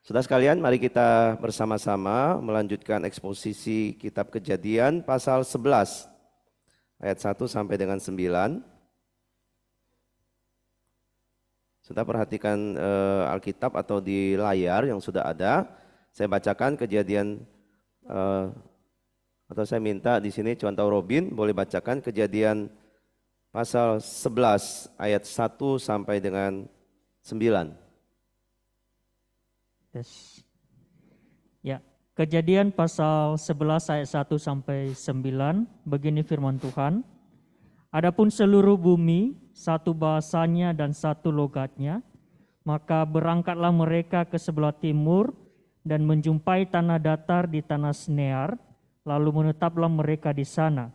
Saudara sekalian, mari kita bersama-sama melanjutkan eksposisi kitab Kejadian pasal 11 ayat 1 sampai dengan 9. Sudah perhatikan Alkitab atau di layar yang sudah ada. Saya bacakan Kejadian atau saya minta di sini Cuantau Robin boleh bacakan Kejadian pasal 11 ayat 1 sampai dengan 9. Yes. Ya, Kejadian pasal 11 ayat 1 sampai 9, begini firman Tuhan. Adapun seluruh bumi, satu bahasanya dan satu logatnya, maka berangkatlah mereka ke sebelah timur dan menjumpai tanah datar di tanah Snear, lalu menetaplah mereka di sana.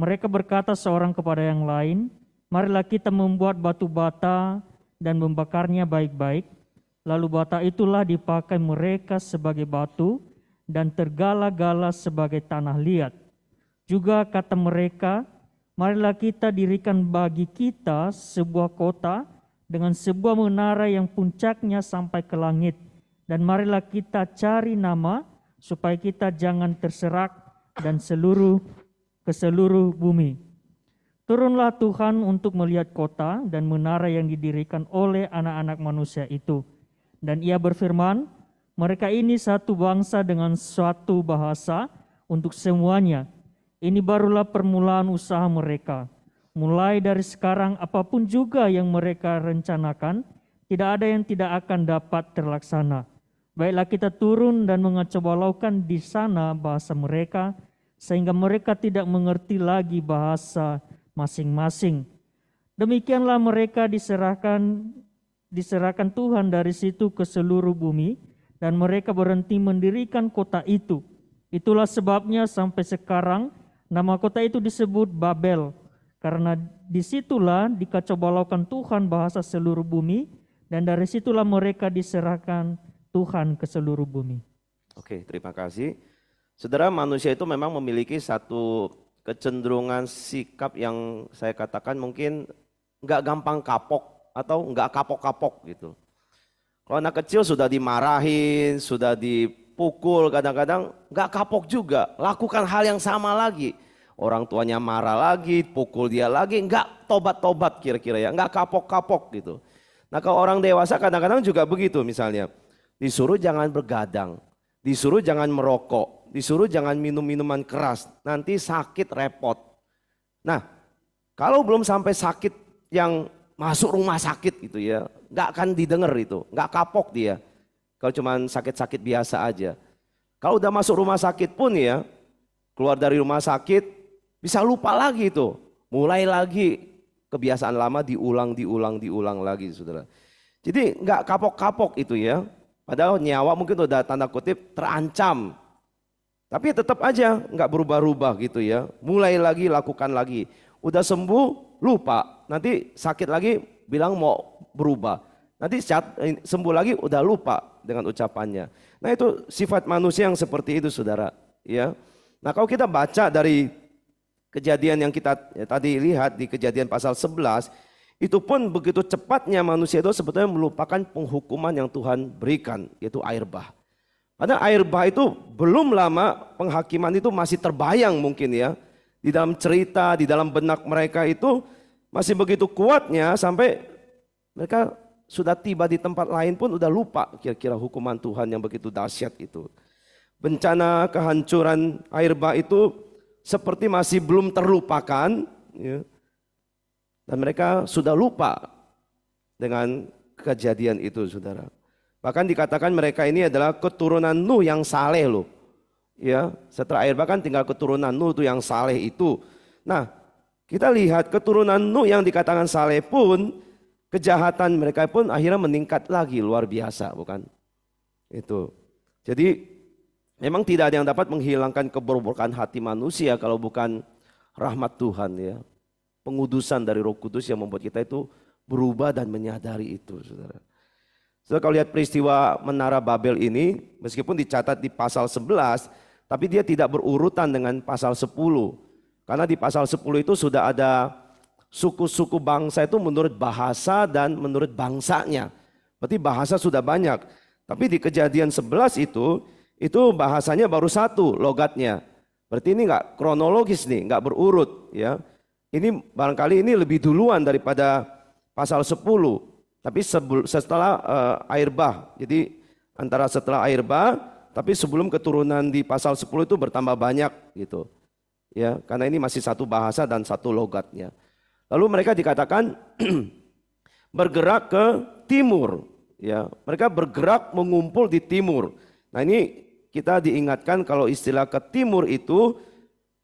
Mereka berkata seorang kepada yang lain, marilah kita membuat batu bata dan membakarnya baik-baik. Lalu bata itulah dipakai mereka sebagai batu dan tergala-gala sebagai tanah liat. Juga kata mereka, marilah kita dirikan bagi kita sebuah kota dengan sebuah menara yang puncaknya sampai ke langit. Dan marilah kita cari nama supaya kita jangan terserak dan ke seluruh bumi. Turunlah Tuhan untuk melihat kota dan menara yang didirikan oleh anak-anak manusia itu. Dan ia berfirman, mereka ini satu bangsa dengan suatu bahasa untuk semuanya. Ini barulah permulaan usaha mereka. Mulai dari sekarang apapun juga yang mereka rencanakan, tidak ada yang tidak akan dapat terlaksana. Baiklah kita turun dan mengacobalaukan di sana bahasa mereka, sehingga mereka tidak mengerti lagi bahasa masing-masing. Demikianlah mereka diserahkan Tuhan dari situ ke seluruh bumi, dan mereka berhenti mendirikan kota itu. Itulah sebabnya sampai sekarang nama kota itu disebut Babel, karena disitulah dikacaubalaukan Tuhan bahasa seluruh bumi, dan dari situlah mereka diserahkan Tuhan ke seluruh bumi. Oke, terima kasih. Saudara, manusia itu memang memiliki satu kecenderungan sikap yang saya katakan mungkin nggak gampang kapok atau nggak kapok-kapok gitu. Kalau anak kecil sudah dimarahin, sudah dipukul, kadang-kadang nggak kapok juga, lakukan hal yang sama lagi. Orang tuanya marah lagi, pukul dia lagi, nggak tobat-tobat kira-kira ya, nggak kapok-kapok gitu. Nah kalau orang dewasa kadang-kadang juga begitu, misalnya disuruh jangan bergadang, disuruh jangan merokok, disuruh jangan minum minuman keras, nanti sakit repot. Nah kalau belum sampai sakit yang masuk rumah sakit gitu ya, nggak akan didengar itu, nggak kapok dia. Kalau cuma sakit-sakit biasa aja. Kalau udah masuk rumah sakit pun ya, keluar dari rumah sakit bisa lupa lagi itu, mulai lagi kebiasaan lama diulang lagi, saudara. Jadi nggak kapok-kapok itu ya, padahal nyawa mungkin udah tanda kutip terancam, tapi tetap aja nggak berubah-ubah gitu ya, mulai lagi lakukan lagi, udah sembuh lupa, nanti sakit lagi bilang mau berubah, nanti sembuh lagi udah lupa dengan ucapannya. Nah itu sifat manusia yang seperti itu, saudara ya. Nah kalau kita baca dari kejadian yang kita tadi lihat di Kejadian pasal 11, itu pun begitu cepatnya manusia itu sebetulnya melupakan penghukuman yang Tuhan berikan, yaitu air bah. Karena air bah itu belum lama penghakiman itu masih terbayang mungkin ya. Di dalam cerita, di dalam benak mereka itu masih begitu kuatnya sampai mereka sudah tiba di tempat lain pun udah lupa kira-kira hukuman Tuhan yang begitu dahsyat itu. Bencana kehancuran air bah itu seperti masih belum terlupakan ya. Dan mereka sudah lupa dengan kejadian itu, saudara. Bahkan dikatakan mereka ini adalah keturunan Nuh yang saleh loh. Ya, setelah air bah kan tinggal keturunan Nuh itu yang saleh itu. Nah, kita lihat keturunan Nuh yang dikatakan saleh pun kejahatan mereka pun akhirnya meningkat lagi luar biasa, bukan? Itu. Jadi memang tidak ada yang dapat menghilangkan keberbohongan hati manusia kalau bukan rahmat Tuhan ya. Pengudusan dari Roh Kudus yang membuat kita itu berubah dan menyadari itu, saudara. Saudara, kalau lihat peristiwa Menara Babel ini, meskipun dicatat di pasal 11, tapi dia tidak berurutan dengan pasal 10. Karena di pasal 10 itu sudah ada suku-suku bangsa itu menurut bahasa dan menurut bangsanya. Berarti bahasa sudah banyak. Tapi di Kejadian 11 itu bahasanya baru satu logatnya. Berarti ini enggak kronologis nih, enggak berurut ya. Ini barangkali ini lebih duluan daripada pasal 10. Tapi setelah air bah. Jadi antara setelah air bah, tapi sebelum keturunan di pasal 10 itu bertambah banyak gitu. Ya, karena ini masih satu bahasa dan satu logatnya. Lalu mereka dikatakan bergerak ke timur, ya. Mereka bergerak mengumpul di timur. Nah, ini kita diingatkan kalau istilah ke timur itu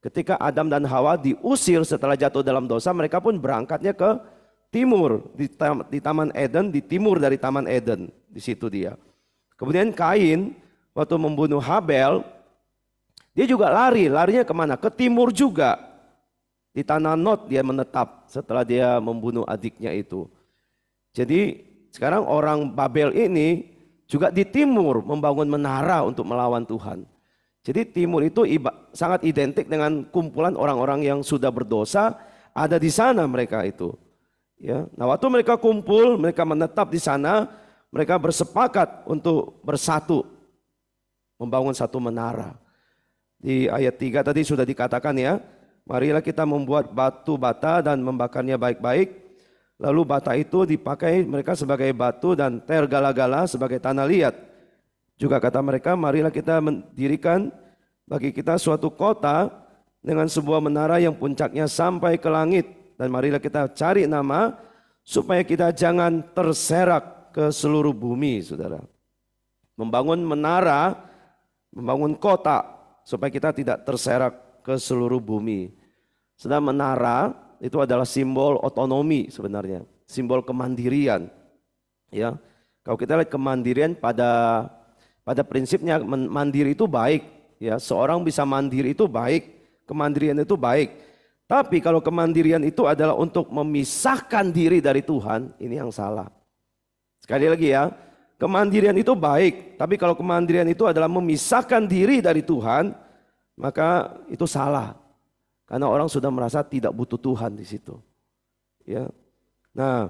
ketika Adam dan Hawa diusir setelah jatuh dalam dosa, mereka pun berangkatnya ke timur di Taman Eden, di timur dari Taman Eden, di situ dia. Kemudian Kain waktu membunuh Habel, dia juga larinya kemana? Ke timur juga. Di tanah Nod dia menetap setelah dia membunuh adiknya itu. Jadi sekarang orang Babel ini juga di timur membangun menara untuk melawan Tuhan. Jadi timur itu sangat identik dengan kumpulan orang-orang yang sudah berdosa, ada di sana mereka itu. Ya, nah waktu mereka kumpul, mereka menetap di sana, mereka bersepakat untuk bersatu, membangun satu menara. Di ayat 3 tadi sudah dikatakan ya, marilah kita membuat batu bata dan membakarnya baik-baik. Lalu bata itu dipakai mereka sebagai batu dan tergala-gala sebagai tanah liat. Juga kata mereka, marilah kita mendirikan bagi kita suatu kota dengan sebuah menara yang puncaknya sampai ke langit. Dan marilah kita cari nama supaya kita jangan terserak ke seluruh bumi, saudara. Membangun menara, membangun kota supaya kita tidak terserak ke seluruh bumi. Sedang menara itu adalah simbol otonomi sebenarnya, simbol kemandirian. Ya, kalau kita lihat kemandirian pada prinsipnya mandiri itu baik. Ya, seorang bisa mandiri itu baik, kemandirian itu baik. Tapi kalau kemandirian itu adalah untuk memisahkan diri dari Tuhan, ini yang salah. Sekali lagi ya, kemandirian itu baik, tapi kalau kemandirian itu adalah memisahkan diri dari Tuhan, maka itu salah. Karena orang sudah merasa tidak butuh Tuhan di situ. Ya. Nah,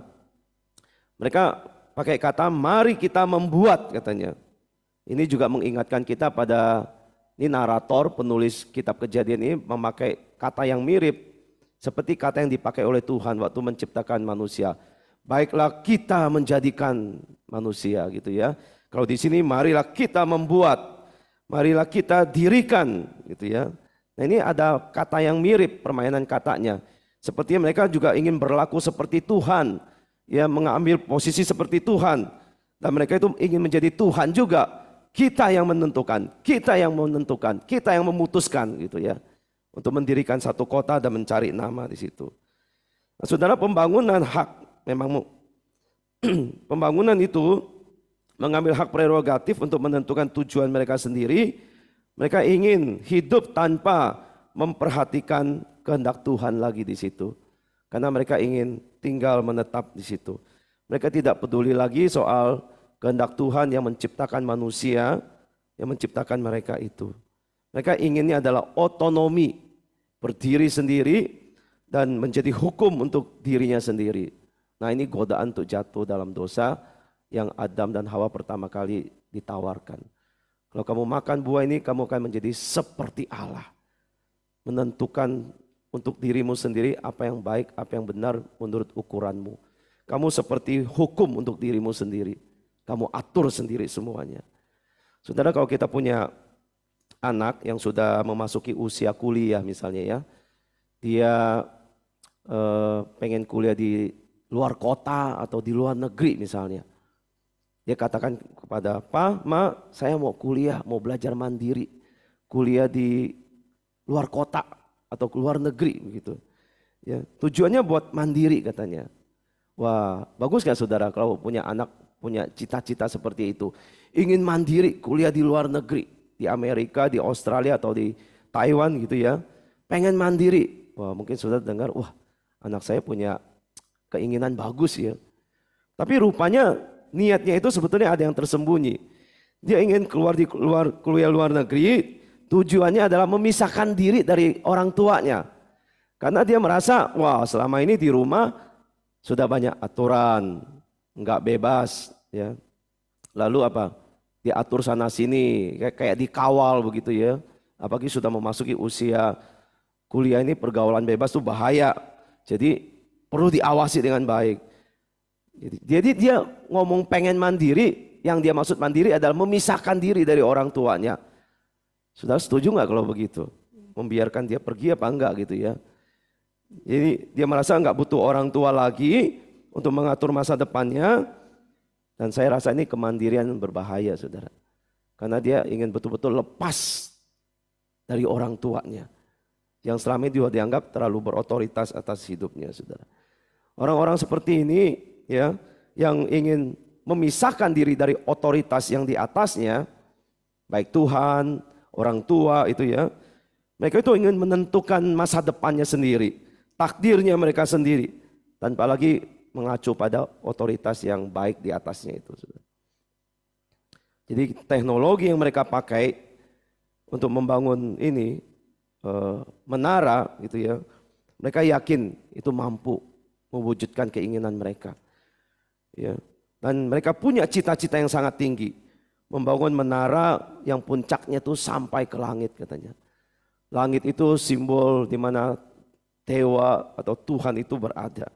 mereka pakai kata mari kita membuat katanya. Ini juga mengingatkan kita pada ini narator penulis kitab Kejadian ini memakai kata yang mirip seperti kata yang dipakai oleh Tuhan waktu menciptakan manusia. Baiklah kita menjadikan manusia gitu ya. Kalau di sini marilah kita membuat, marilah kita dirikan gitu ya. Nah ini ada kata yang mirip permainan katanya. Sepertinya mereka juga ingin berlaku seperti Tuhan, ya mengambil posisi seperti Tuhan. Dan mereka itu ingin menjadi Tuhan juga. Kita yang menentukan, kita yang menentukan, kita yang memutuskan gitu ya. Untuk mendirikan satu kota dan mencari nama di situ. Nah, saudara, pembangunan hak memang pembangunan itu mengambil hak prerogatif untuk menentukan tujuan mereka sendiri. Mereka ingin hidup tanpa memperhatikan kehendak Tuhan lagi di situ. Karena mereka ingin tinggal menetap di situ. Mereka tidak peduli lagi soal kehendak Tuhan yang menciptakan manusia, yang menciptakan mereka itu. Mereka inginnya adalah otonomi, berdiri sendiri dan menjadi hukum untuk dirinya sendiri. Nah ini godaan untuk jatuh dalam dosa yang Adam dan Hawa pertama kali ditawarkan. Kalau kamu makan buah ini, kamu akan menjadi seperti Allah. Menentukan untuk dirimu sendiri apa yang baik, apa yang benar menurut ukuranmu. Kamu seperti hukum untuk dirimu sendiri. Kamu atur sendiri semuanya. Saudara, kalau kita punya anak yang sudah memasuki usia kuliah misalnya ya, dia pengen kuliah di luar kota atau di luar negeri misalnya. Dia katakan kepada Pak, Ma, saya mau kuliah, mau belajar mandiri, kuliah di luar kota atau luar negeri begitu. Ya, tujuannya buat mandiri katanya. Wah, bagus gak saudara kalau punya anak punya cita-cita seperti itu, ingin mandiri kuliah di luar negeri. Di Amerika, di Australia atau di Taiwan gitu ya, pengen mandiri. Wah mungkin sudah dengar, wah anak saya punya keinginan bagus ya. Tapi rupanya niatnya itu sebetulnya ada yang tersembunyi. Dia ingin kuliah luar negeri, tujuannya adalah memisahkan diri dari orang tuanya. Karena dia merasa, wah selama ini di rumah sudah banyak aturan, nggak bebas ya. Lalu apa? diatur sana sini, kayak dikawal begitu ya. Apalagi sudah memasuki usia kuliah ini, pergaulan bebas tuh bahaya. Jadi perlu diawasi dengan baik. Jadi dia ngomong pengen mandiri, yang dia maksud mandiri adalah memisahkan diri dari orang tuanya. Sudah setuju nggak kalau begitu? Membiarkan dia pergi apa enggak gitu ya. Jadi dia merasa nggak butuh orang tua lagi untuk mengatur masa depannya. Dan saya rasa ini kemandirian berbahaya, saudara. Karena dia ingin betul-betul lepas dari orang tuanya. Yang selama ini dia dianggap terlalu berotoritas atas hidupnya, saudara. Orang-orang seperti ini ya, yang ingin memisahkan diri dari otoritas yang di atasnya, baik Tuhan, orang tua itu ya. Mereka itu ingin menentukan masa depannya sendiri, takdirnya mereka sendiri, tanpa lagi mengacu pada otoritas yang baik di atasnya itu. Jadi teknologi yang mereka pakai untuk membangun ini menara gitu ya, mereka yakin itu mampu mewujudkan keinginan mereka. Ya. Dan mereka punya cita-cita yang sangat tinggi, membangun menara yang puncaknya itu sampai ke langit katanya. Langit itu simbol di mana dewa atau Tuhan itu berada.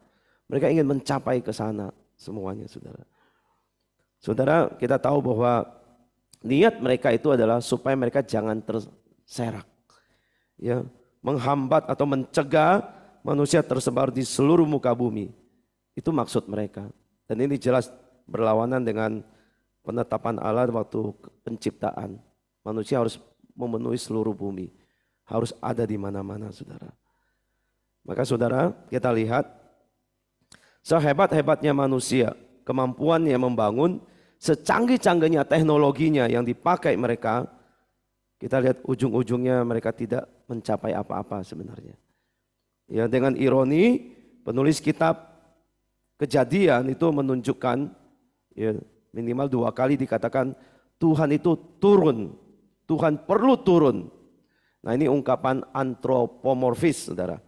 Mereka ingin mencapai ke sana semuanya, saudara. Saudara, kita tahu bahwa niat mereka itu adalah supaya mereka jangan terserak, ya, menghambat atau mencegah manusia tersebar di seluruh muka bumi. Itu maksud mereka. Dan ini jelas berlawanan dengan penetapan Allah waktu penciptaan. Manusia harus memenuhi seluruh bumi, harus ada di mana-mana, saudara. Maka saudara, kita lihat sehebat-hebatnya manusia, kemampuannya membangun, secanggih-canggihnya teknologinya yang dipakai mereka, kita lihat ujung-ujungnya mereka tidak mencapai apa-apa sebenarnya. Ya, dengan ironi, penulis kitab Kejadian itu menunjukkan, ya, minimal 2 kali dikatakan Tuhan itu turun, Tuhan perlu turun. Nah, ini ungkapan antropomorfis, saudara.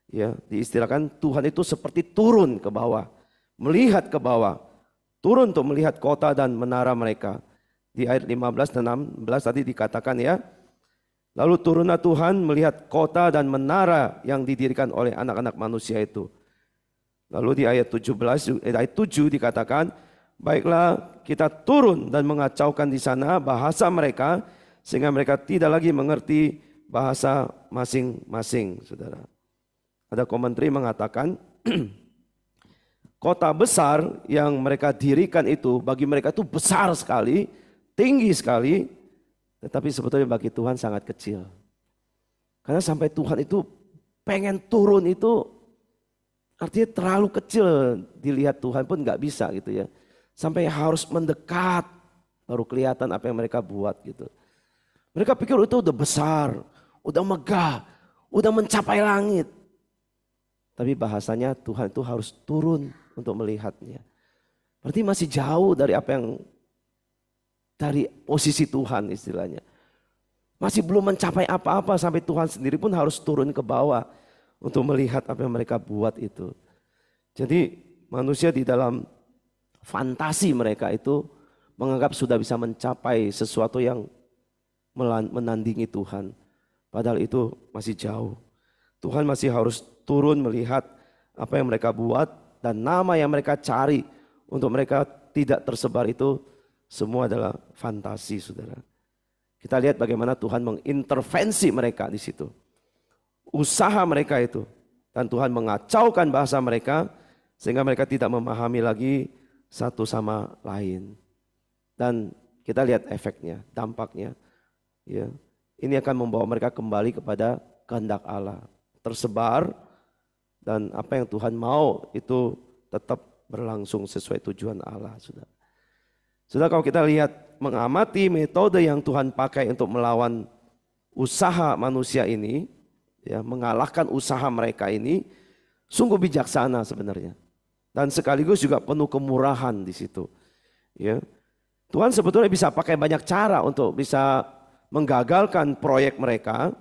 Ya, diistilahkan Tuhan itu seperti turun ke bawah, melihat ke bawah, turun untuk melihat kota dan menara mereka. Di ayat 15 dan 16 tadi dikatakan ya, lalu turunlah Tuhan melihat kota dan menara yang didirikan oleh anak-anak manusia itu. Lalu di ayat 7 dikatakan, baiklah kita turun dan mengacaukan di sana bahasa mereka, sehingga mereka tidak lagi mengerti bahasa masing-masing, saudara. Ada komentari mengatakan, kota besar yang mereka dirikan itu bagi mereka itu besar sekali, tinggi sekali, tetapi sebetulnya bagi Tuhan sangat kecil. Karena sampai Tuhan itu pengen turun itu artinya terlalu kecil, dilihat Tuhan pun nggak bisa gitu ya. Sampai harus mendekat baru kelihatan apa yang mereka buat gitu. Mereka pikir itu udah besar, udah megah, udah mencapai langit. Tapi bahasanya Tuhan itu harus turun untuk melihatnya. Berarti masih jauh dari apa yang, dari posisi Tuhan istilahnya. Masih belum mencapai apa-apa sampai Tuhan sendiri pun harus turun ke bawah untuk melihat apa yang mereka buat itu. Jadi manusia di dalam fantasi mereka itu menganggap sudah bisa mencapai sesuatu yang menandingi Tuhan. Padahal itu masih jauh. Tuhan masih harus turun melihat apa yang mereka buat, dan nama yang mereka cari untuk mereka tidak tersebar itu semua adalah fantasi, saudara. Kita lihat bagaimana Tuhan mengintervensi mereka di situ. Usaha mereka itu, dan Tuhan mengacaukan bahasa mereka sehingga mereka tidak memahami lagi satu sama lain. Dan kita lihat efeknya, dampaknya, ya, ini akan membawa mereka kembali kepada kehendak Allah, tersebar, dan apa yang Tuhan mau itu tetap berlangsung sesuai tujuan Allah. Sudah kalau kita lihat mengamati metode yang Tuhan pakai untuk melawan usaha manusia ini, ya, mengalahkan usaha mereka ini, sungguh bijaksana sebenarnya, dan sekaligus juga penuh kemurahan di situ. Ya, Tuhan sebetulnya bisa pakai banyak cara untuk bisa menggagalkan proyek mereka,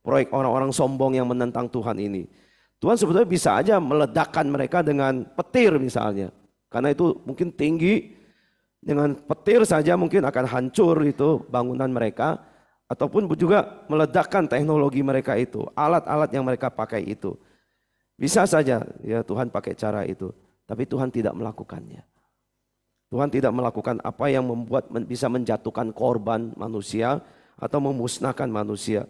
proyek orang-orang sombong yang menentang Tuhan ini. Tuhan sebetulnya bisa aja meledakkan mereka dengan petir misalnya, karena itu mungkin tinggi Dengan petir saja mungkin akan hancur itu bangunan mereka, ataupun juga meledakkan teknologi mereka itu, alat-alat yang mereka pakai itu. Bisa saja ya Tuhan pakai cara itu, tapi Tuhan tidak melakukannya. Tuhan tidak melakukan apa yang membuat bisa menjatuhkan korban manusia atau memusnahkan manusia.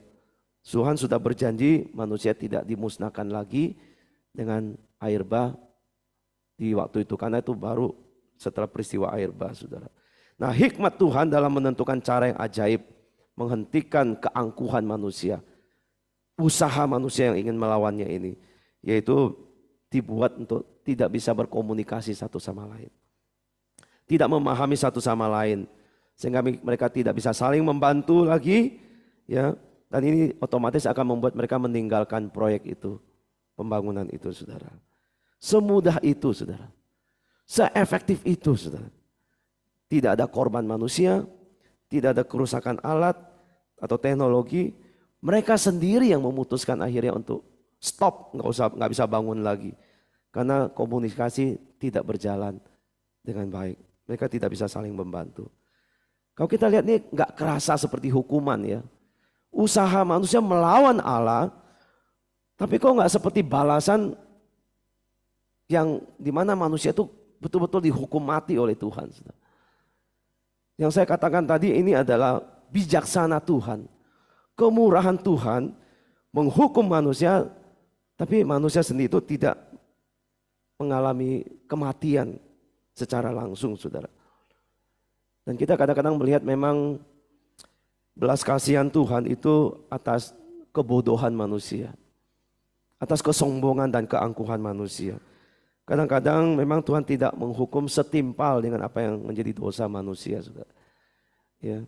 Tuhan sudah berjanji manusia tidak dimusnahkan lagi dengan air bah di waktu itu, karena itu baru setelah peristiwa air bah, saudara. Nah, hikmat Tuhan dalam menentukan cara yang ajaib menghentikan keangkuhan manusia, usaha manusia yang ingin melawannya ini, yaitu dibuat untuk tidak bisa berkomunikasi satu sama lain, tidak memahami satu sama lain, sehingga mereka tidak bisa saling membantu lagi, ya. Dan ini otomatis akan membuat mereka meninggalkan proyek itu, pembangunan itu, saudara. Semudah itu, saudara. Seefektif itu, saudara. Tidak ada korban manusia, tidak ada kerusakan alat atau teknologi. Mereka sendiri yang memutuskan akhirnya untuk stop, nggak bisa bangun lagi, karena komunikasi tidak berjalan dengan baik. Mereka tidak bisa saling membantu. Kalau kita lihat nih, nggak kerasa seperti hukuman ya. Usaha manusia melawan Allah, tapi kok nggak seperti balasan yang dimana manusia itu betul-betul dihukum mati oleh Tuhan. Yang saya katakan tadi ini adalah bijaksana Tuhan, kemurahan Tuhan menghukum manusia, tapi manusia sendiri itu tidak mengalami kematian secara langsung, saudara. Dan kita kadang-kadang melihat memang belas kasihan Tuhan itu atas kebodohan manusia, atas kesombongan dan keangkuhan manusia. Kadang-kadang memang Tuhan tidak menghukum setimpal dengan apa yang menjadi dosa manusia, saudara. Ya.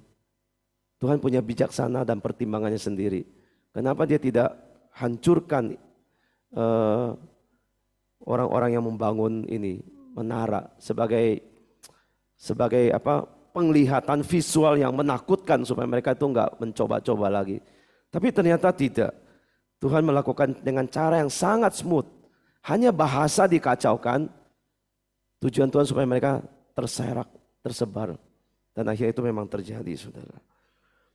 Tuhan punya bijaksana dan pertimbangannya sendiri. Kenapa dia tidak hancurkan orang-orang yang membangun ini menara sebagai penglihatan visual yang menakutkan supaya mereka itu enggak mencoba-coba lagi. Tapi ternyata tidak. Tuhan melakukan dengan cara yang sangat smooth. Hanya bahasa dikacaukan. Tujuan Tuhan supaya mereka terserak, tersebar. Dan akhirnya itu memang terjadi, saudara.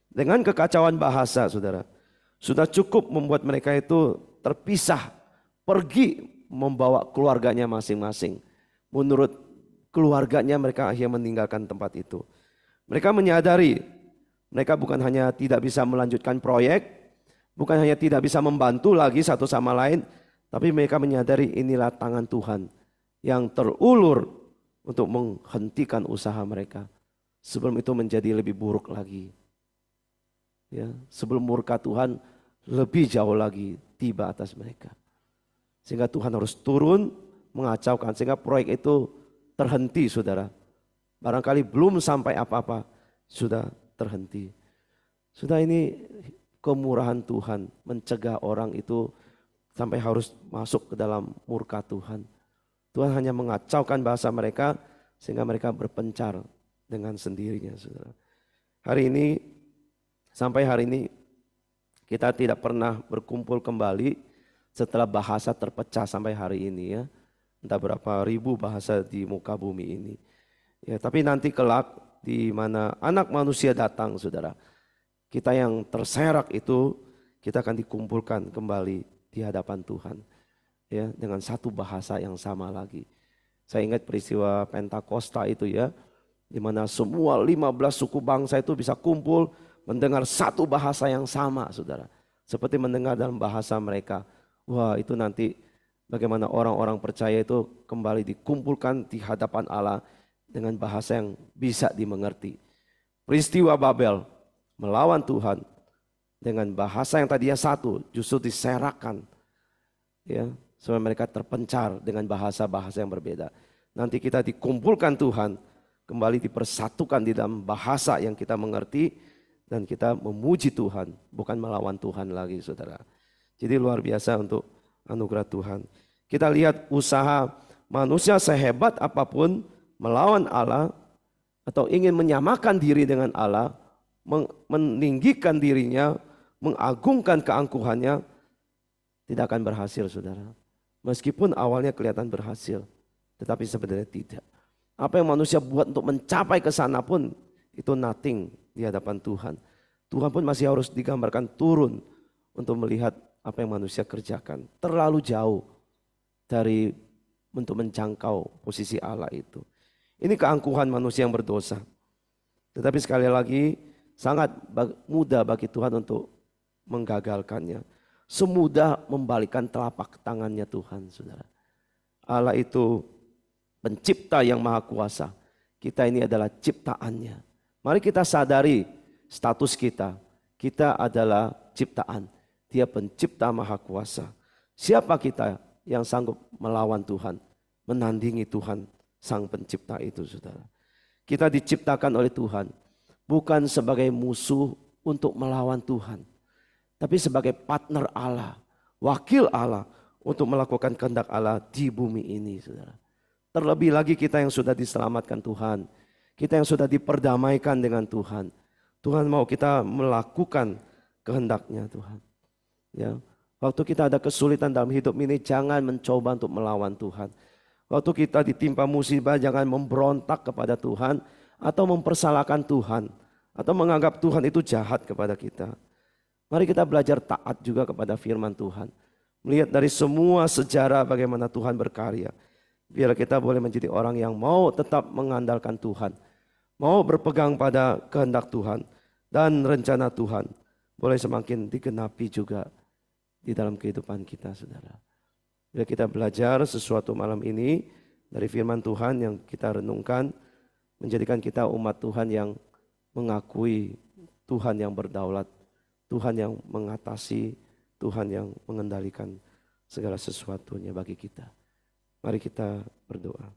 Dengan kekacauan bahasa, saudara, sudah cukup membuat mereka itu terpisah, pergi membawa keluarganya masing-masing. Menurut keluarganya mereka akhirnya meninggalkan tempat itu. Mereka menyadari mereka bukan hanya tidak bisa melanjutkan proyek, bukan hanya tidak bisa membantu lagi satu sama lain, tapi mereka menyadari inilah tangan Tuhan yang terulur untuk menghentikan usaha mereka. Sebelum itu menjadi lebih buruk lagi. Ya, sebelum murka Tuhan lebih jauh lagi tiba atas mereka. Sehingga Tuhan harus turun mengacaukan sehingga proyek itu terhenti, saudara. Barangkali belum sampai apa-apa sudah terhenti. Sudah, ini kemurahan Tuhan mencegah orang itu sampai harus masuk ke dalam murka Tuhan. Tuhan hanya mengacaukan bahasa mereka sehingga mereka berpencar dengan sendirinya, saudara. Sampai hari ini kita tidak pernah berkumpul kembali setelah bahasa terpecah sampai hari ini ya. Entah berapa ribu bahasa di muka bumi ini. Ya, tapi nanti kelak di mana anak manusia datang, saudara, kita yang terserak itu kita akan dikumpulkan kembali di hadapan Tuhan. Ya, dengan satu bahasa yang sama lagi. Saya ingat peristiwa Pentakosta itu ya, di mana semua 15 suku bangsa itu bisa kumpul mendengar satu bahasa yang sama, saudara. Seperti mendengar dalam bahasa mereka. Wah, itu nanti bagaimana orang-orang percaya itu kembali dikumpulkan di hadapan Allah dengan bahasa yang bisa dimengerti. Peristiwa Babel melawan Tuhan dengan bahasa yang tadinya satu justru diserakkan. Ya, supaya mereka terpencar dengan bahasa-bahasa yang berbeda. Nanti kita dikumpulkan Tuhan, kembali dipersatukan di dalam bahasa yang kita mengerti dan kita memuji Tuhan, bukan melawan Tuhan lagi, saudara. Jadi luar biasa untuk anugerah Tuhan. Kita lihat usaha manusia sehebat apapun melawan Allah atau ingin menyamakan diri dengan Allah, meninggikan dirinya, mengagungkan keangkuhannya, tidak akan berhasil, saudara. Meskipun awalnya kelihatan berhasil, tetapi sebenarnya tidak. Apa yang manusia buat untuk mencapai ke sana pun itu nothing di hadapan Tuhan. Tuhan pun masih harus digambarkan turun untuk melihat apa yang manusia kerjakan. Terlalu jauh dari untuk menjangkau posisi Allah itu. Ini keangkuhan manusia yang berdosa. Tetapi sekali lagi sangat mudah bagi Tuhan untuk menggagalkannya. Semudah membalikan telapak tangannya Tuhan, saudara. Allah itu pencipta yang maha kuasa. Kita ini adalah ciptaannya. Mari kita sadari status kita. Kita adalah ciptaan. Dia pencipta maha kuasa. Siapa kita yang sanggup melawan Tuhan? Menandingi Tuhan sang pencipta itu, saudara. Kita diciptakan oleh Tuhan. Bukan sebagai musuh untuk melawan Tuhan. Tapi sebagai partner Allah. Wakil Allah untuk melakukan kehendak Allah di bumi ini, saudara. Terlebih lagi kita yang sudah diselamatkan Tuhan. Kita yang sudah diperdamaikan dengan Tuhan. Tuhan mau kita melakukan kehendaknya Tuhan. Ya, waktu kita ada kesulitan dalam hidup ini, jangan mencoba untuk melawan Tuhan. Waktu kita ditimpa musibah, jangan memberontak kepada Tuhan atau mempersalahkan Tuhan atau menganggap Tuhan itu jahat kepada kita. Mari kita belajar taat juga kepada firman Tuhan. Melihat dari semua sejarah bagaimana Tuhan berkarya. Biar kita boleh menjadi orang yang mau tetap mengandalkan Tuhan. Mau berpegang pada kehendak Tuhan dan rencana Tuhan. Boleh semakin digenapi juga di dalam kehidupan kita, saudara. Bila kita belajar sesuatu malam ini dari firman Tuhan yang kita renungkan, menjadikan kita umat Tuhan yang mengakui Tuhan yang berdaulat, Tuhan yang mengatasi, Tuhan yang mengendalikan segala sesuatunya bagi kita. Mari kita berdoa.